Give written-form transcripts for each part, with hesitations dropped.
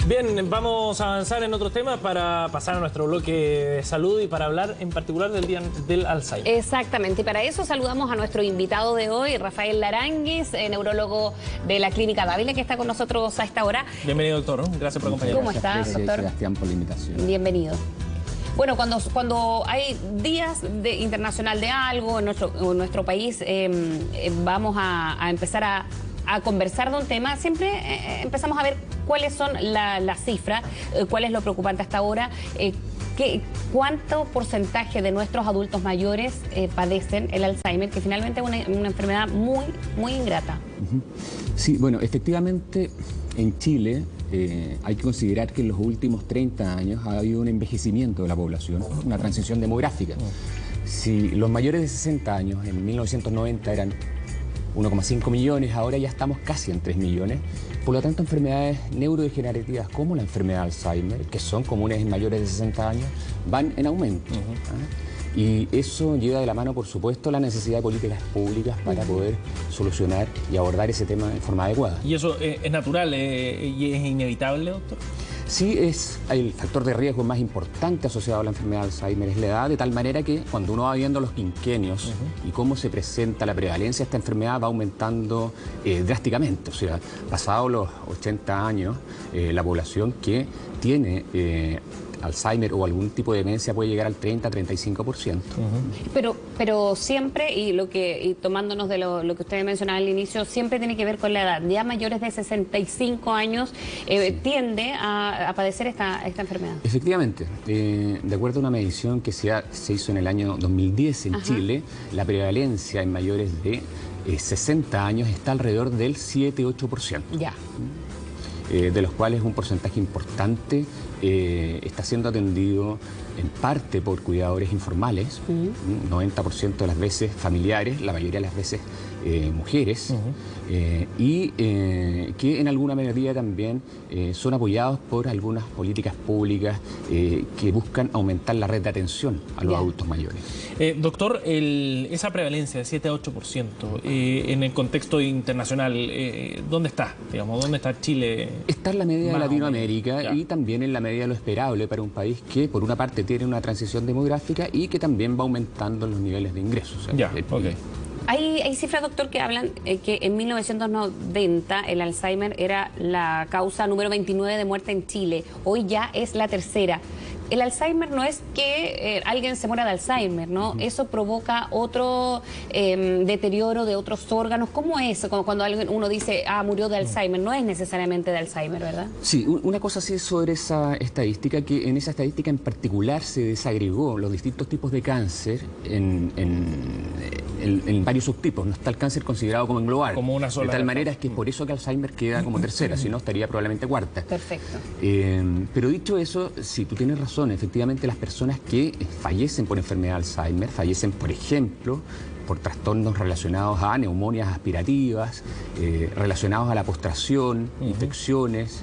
Bien, vamos a avanzar en otros temas para pasar a nuestro bloque de salud y para hablar en particular del Día del Alzheimer. Exactamente, y para eso saludamos a nuestro invitado de hoy, Rafael Laránguiz, neurólogo de la Clínica Dávila, que está con nosotros a esta hora. Bienvenido, doctor. Gracias por acompañarnos. ¿Cómo está, doctor? Sebastián, por la invitación. Bienvenido. Bueno, cuando hay días internacional de algo en nuestro país, vamos a empezar a conversar de un tema. Siempre empezamos a ver cuáles son las cifras, cuál es lo preocupante hasta ahora, cuánto porcentaje de nuestros adultos mayores padecen el Alzheimer, que finalmente es una enfermedad muy, muy ingrata. Sí, bueno, efectivamente en Chile hay que considerar que en los últimos 30 años ha habido un envejecimiento de la población, una transición demográfica. Si los mayores de 60 años en 1990 eran 1,5 millones, ahora ya estamos casi en 3 millones. Por lo tanto, enfermedades neurodegenerativas como la enfermedad de Alzheimer, que son comunes en mayores de 60 años, van en aumento. Y eso lleva de la mano, por supuesto, la necesidad de políticas públicas para poder solucionar y abordar ese tema de forma adecuada. ¿Y eso es natural y es inevitable, doctor? Sí, es el factor de riesgo más importante asociado a la enfermedad de Alzheimer, es la edad, de tal manera que cuando uno va viendo los quinquenios y cómo se presenta la prevalencia de esta enfermedad va aumentando drásticamente. O sea, pasados los 80 años, la población que tiene Alzheimer o algún tipo de demencia puede llegar al 30-35%. Pero siempre, y tomándonos de lo que usted mencionaba al inicio, siempre tiene que ver con la edad. Ya mayores de 65 años tiende a padecer esta enfermedad. Efectivamente, de acuerdo a una medición que se hizo en el año 2010 en Chile, la prevalencia en mayores de 60 años está alrededor del 7-8%. Ya. De los cuales un porcentaje importante está siendo atendido en parte por cuidadores informales, 90% de las veces familiares, la mayoría de las veces mujeres, y que en alguna medida también son apoyados por algunas políticas públicas que buscan aumentar la red de atención a los adultos mayores. Doctor, esa prevalencia de 7-8% en el contexto internacional, ¿dónde está? Digamos, ¿dónde está Chile? Está en la media de Latinoamérica y también en la media de lo esperable para un país que, por una parte, tiene una transición demográfica y que también va aumentando los niveles de ingresos. Hay cifras, doctor, que hablan que en 1990 el Alzheimer era la causa número 29 de muerte en Chile. Hoy ya es la tercera. El Alzheimer no es que alguien se muera de Alzheimer, ¿no? Eso provoca otro deterioro de otros órganos. ¿Cómo es cuando uno dice, murió de Alzheimer? No es necesariamente de Alzheimer, ¿verdad? Sí, una cosa sí sobre esa estadística, que en esa estadística en particular se desagregó los distintos tipos de cáncer en varios subtipos. No está el cáncer considerado como en global. Como una sola. De tal manera es que es por eso que Alzheimer queda como tercera, si no estaría probablemente cuarta. Perfecto. Pero dicho eso, si tú tienes razón, efectivamente las personas que fallecen por enfermedad de Alzheimer fallecen, por ejemplo, por trastornos relacionados a neumonías aspirativas, relacionados a la postración, infecciones,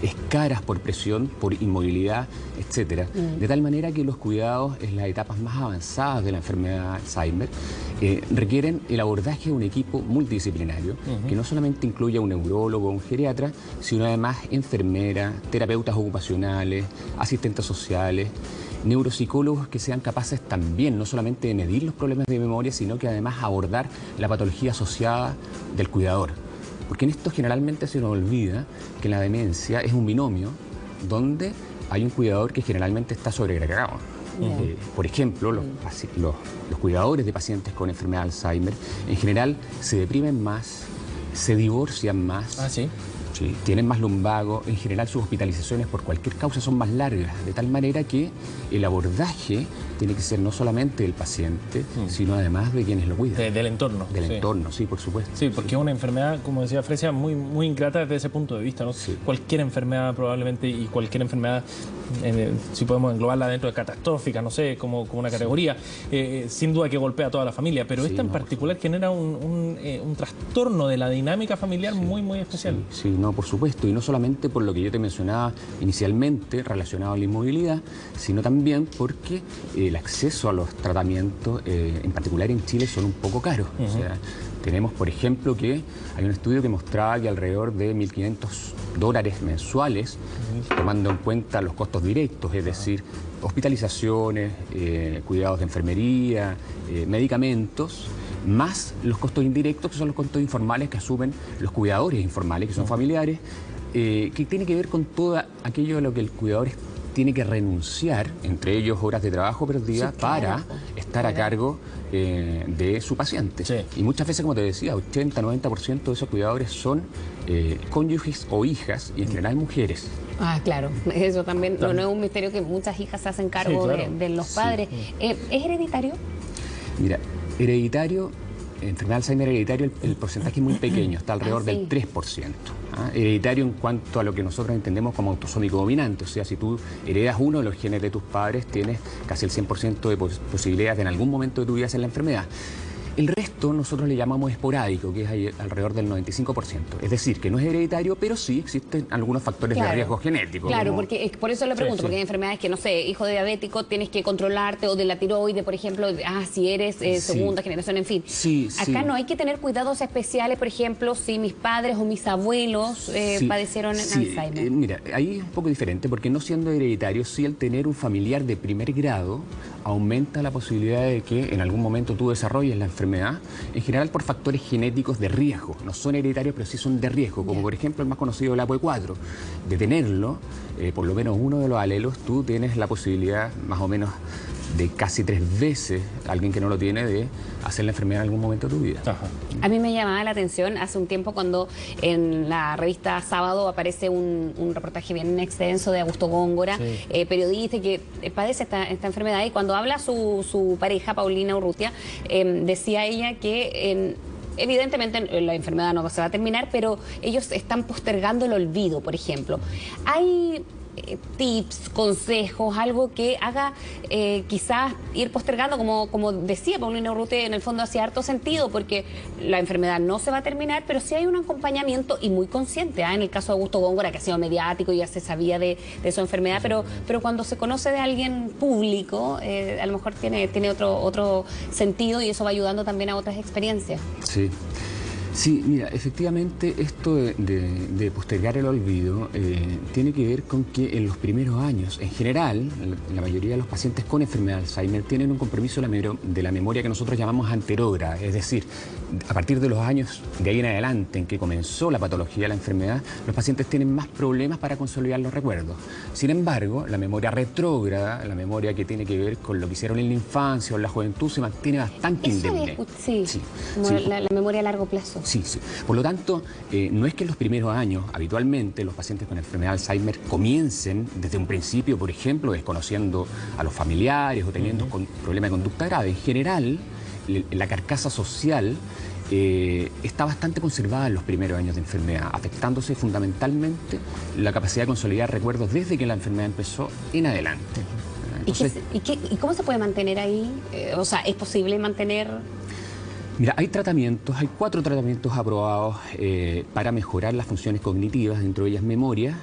escaras por presión, por inmovilidad, etc. De tal manera que los cuidados en las etapas más avanzadas de la enfermedad de Alzheimer requieren el abordaje de un equipo multidisciplinario que no solamente incluya un neurólogo o un geriatra, sino además enfermeras, terapeutas ocupacionales, asistentes sociales, neuropsicólogos que sean capaces también no solamente de medir los problemas de memoria, sino que además abordar la patología asociada del cuidador. Porque en esto generalmente se nos olvida que la demencia es un binomio donde hay un cuidador que generalmente está sobrecargado. Por ejemplo, los cuidadores de pacientes con enfermedad de Alzheimer en general se deprimen más, se divorcian más. ¿Sí? Sí, tienen más lumbago, en general sus hospitalizaciones por cualquier causa son más largas, de tal manera que el abordaje tiene que ser no solamente del paciente, sino además de quienes lo cuidan. Del entorno. Del entorno, sí, por supuesto. Sí, porque es una enfermedad, como decía Fresia, muy, muy ingrata desde ese punto de vista, ¿no? Sí. Cualquier enfermedad probablemente, y cualquier enfermedad, si podemos englobarla dentro de catastrófica, no sé, como una categoría, sin duda que golpea a toda la familia, pero esta en particular genera un trastorno de la dinámica familiar muy, muy especial. Sí, no, por supuesto, y no solamente por lo que yo te mencionaba inicialmente relacionado a la inmovilidad, sino también porque el acceso a los tratamientos, en particular en Chile, son un poco caros. O sea, tenemos, por ejemplo, que hay un estudio que mostraba que alrededor de 1.500 dólares mensuales, tomando en cuenta los costos directos, es decir, hospitalizaciones, cuidados de enfermería, medicamentos, más los costos indirectos, que son los costos informales que asumen los cuidadores informales, que son familiares, que tiene que ver con todo aquello a lo que el cuidador tiene que renunciar, entre ellos horas de trabajo perdidas, sí, para estar a cargo de su paciente. Sí. Y muchas veces, como te decía, 80-90% de esos cuidadores son cónyuges o hijas, y en general mujeres. Ah, claro, eso también no es un misterio, que muchas hijas se hacen cargo, sí, claro, de los padres. Sí. ¿Es hereditario? Mira, hereditario, enfermedad de Alzheimer hereditario, el porcentaje es muy pequeño, está alrededor del 3%. Hereditario en cuanto a lo que nosotros entendemos como autosómico dominante, o sea, si tú heredas uno de los genes de tus padres, tienes casi el 100% de posibilidades de en algún momento de tu vida hacer la enfermedad. El resto nosotros le llamamos esporádico, que es alrededor del 95%. Es decir, que no es hereditario, pero sí existen algunos factores de riesgo genético. Claro, porque por eso le pregunto, porque hay enfermedades que, no sé, hijo de diabético, tienes que controlarte, o de la tiroide, por ejemplo, si eres segunda generación, en fin. Acá no hay que tener cuidados especiales, por ejemplo, si mis padres o mis abuelos padecieron Alzheimer. Mira, ahí es un poco diferente, porque no siendo hereditario, sí el tener un familiar de primer grado aumenta la posibilidad de que en algún momento tú desarrolles la enfermedad, en general por factores genéticos de riesgo. No son hereditarios, pero sí son de riesgo, como por ejemplo el más conocido, el APOE4. De tenerlo, por lo menos uno de los alelos, tú tienes la posibilidad más o menos de casi 3 veces alguien que no lo tiene de hacer la enfermedad en algún momento de tu vida. Ajá. A mí me llamaba la atención hace un tiempo cuando en la revista Sábado aparece un reportaje bien extenso de Augusto Góngora, periodista que padece esta enfermedad, y cuando habla su pareja, Paulina Urrutia, decía ella que evidentemente la enfermedad no se va a terminar, pero ellos están postergando el olvido, por ejemplo. Hay tips, consejos, algo que haga quizás ir postergando, como decía Paulina Urrutia, en el fondo hacía harto sentido, porque la enfermedad no se va a terminar, pero sí hay un acompañamiento, y muy consciente, en el caso de Augusto Góngora, que ha sido mediático y ya se sabía de su enfermedad, pero cuando se conoce de alguien público, a lo mejor tiene otro sentido, y eso va ayudando también a otras experiencias. Sí. Sí, mira, efectivamente esto de postergar el olvido tiene que ver con que en los primeros años, en general, la mayoría de los pacientes con enfermedad de Alzheimer tienen un compromiso de la memoria que nosotros llamamos anterógrada, es decir, a partir de los años de ahí en adelante en que comenzó la patología de la enfermedad, los pacientes tienen más problemas para consolidar los recuerdos. Sin embargo, la memoria retrógrada, la memoria que tiene que ver con lo que hicieron en la infancia o en la juventud, se mantiene bastante indemne. La memoria a largo plazo. Sí. Por lo tanto, no es que en los primeros años, habitualmente, los pacientes con enfermedad de Alzheimer comiencen desde un principio, por ejemplo, desconociendo a los familiares o teniendo problemas de conducta grave. En general, la carcasa social está bastante conservada en los primeros años de enfermedad, afectándose fundamentalmente la capacidad de consolidar recuerdos desde que la enfermedad empezó en adelante. Entonces, ¿Y cómo se puede mantener ahí? O sea, ¿es posible mantener...? Mira, hay 4 tratamientos aprobados para mejorar las funciones cognitivas, dentro de ellas memoria.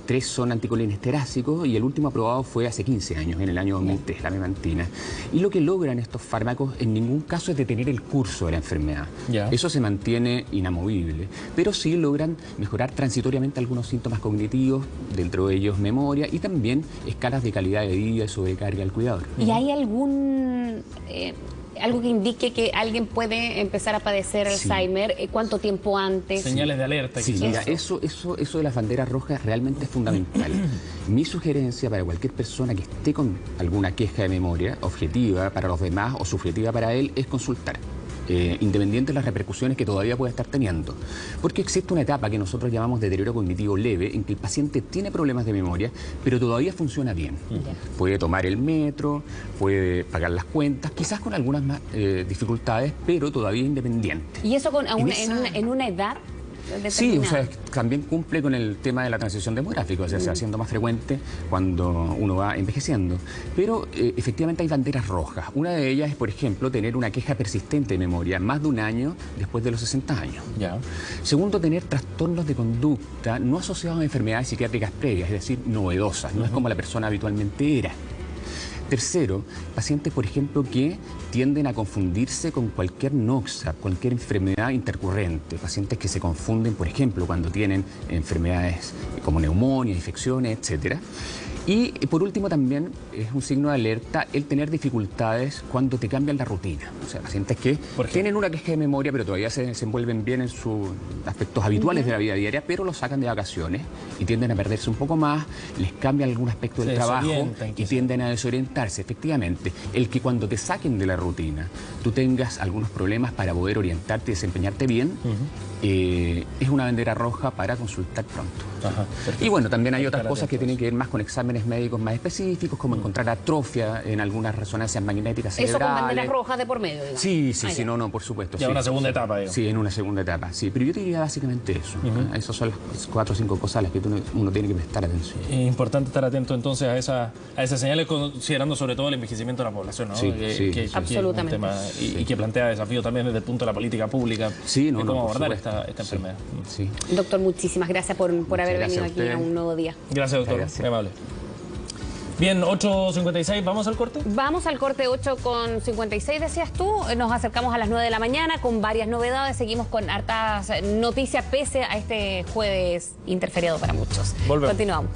3 son anticolinestérásicos, y el último aprobado fue hace 15 años, en el año 2003, la memantina. Y lo que logran estos fármacos en ningún caso es detener el curso de la enfermedad. Eso se mantiene inamovible, pero sí logran mejorar transitoriamente algunos síntomas cognitivos, dentro de ellos memoria, y también escalas de calidad de vida y sobrecarga al cuidador. ¿Y hay algo que indique que alguien puede empezar a padecer Alzheimer? ¿Cuánto tiempo antes? Señales de alerta. Sí, mira, eso de las banderas rojas realmente es fundamental. Mi sugerencia para cualquier persona que esté con alguna queja de memoria, objetiva para los demás o subjetiva para él, es consultar. Independiente de las repercusiones que todavía pueda estar teniendo. Porque existe una etapa que nosotros llamamos de deterioro cognitivo leve, en que el paciente tiene problemas de memoria, pero todavía funciona bien. Puede tomar el metro, puede pagar las cuentas, quizás con algunas más dificultades, pero todavía independiente. ¿Y eso en una edad determinada? Sí, o sea, también cumple con el tema de la transición demográfica, o sea, se va haciendo más frecuente cuando uno va envejeciendo. Pero efectivamente hay banderas rojas. Una de ellas es, por ejemplo, tener una queja persistente de memoria más de un año después de los 60 años. Segundo, tener trastornos de conducta no asociados a enfermedades psiquiátricas previas, es decir, novedosas, no es como la persona habitualmente era. Tercero, pacientes, por ejemplo, que tienden a confundirse con cualquier noxa, cualquier enfermedad intercurrente. Pacientes que se confunden, por ejemplo, cuando tienen enfermedades como neumonía, infecciones, etcétera. Y por último también es un signo de alerta el tener dificultades cuando te cambian la rutina. O sea, pacientes que tienen una queja de memoria pero todavía se desenvuelven bien en sus aspectos habituales de la vida diaria, pero los sacan de vacaciones y tienden a perderse un poco más, les cambia algún aspecto del trabajo y tienden a desorientarse. Efectivamente, el que cuando te saquen de la rutina tú tengas algunos problemas para poder orientarte y desempeñarte bien, es una bandera roja para consultar pronto. Ajá, y bueno, también hay otras cosas que tienen que ver más con exámenes médicos más específicos, como encontrar atrofia en algunas resonancias magnéticas cerebrales. Eso con banderas rojas de por medio, digamos. Sí, no, por supuesto. Ya una segunda etapa, digamos. Sí, en una segunda etapa, sí. Pero yo te diría básicamente eso. Esas son las 4 o 5 cosas a las que uno tiene que prestar atención. Es importante estar atento entonces a esas señales, considerando sobre todo el envejecimiento de la población, ¿no? Que absolutamente. Es un tema, y que plantea desafíos también desde el punto de la política pública, de cómo abordar esta enfermedad. Sí. Doctor, muchísimas gracias por haber venido aquí a un nuevo día. Gracias, doctor. Muy amable. Bien, 8:56, ¿vamos al corte? Vamos al corte, 8:56 decías tú. Nos acercamos a las 9 de la mañana con varias novedades. Seguimos con hartas noticias pese a este jueves interferiado para muchos. Volvemos. Continuamos.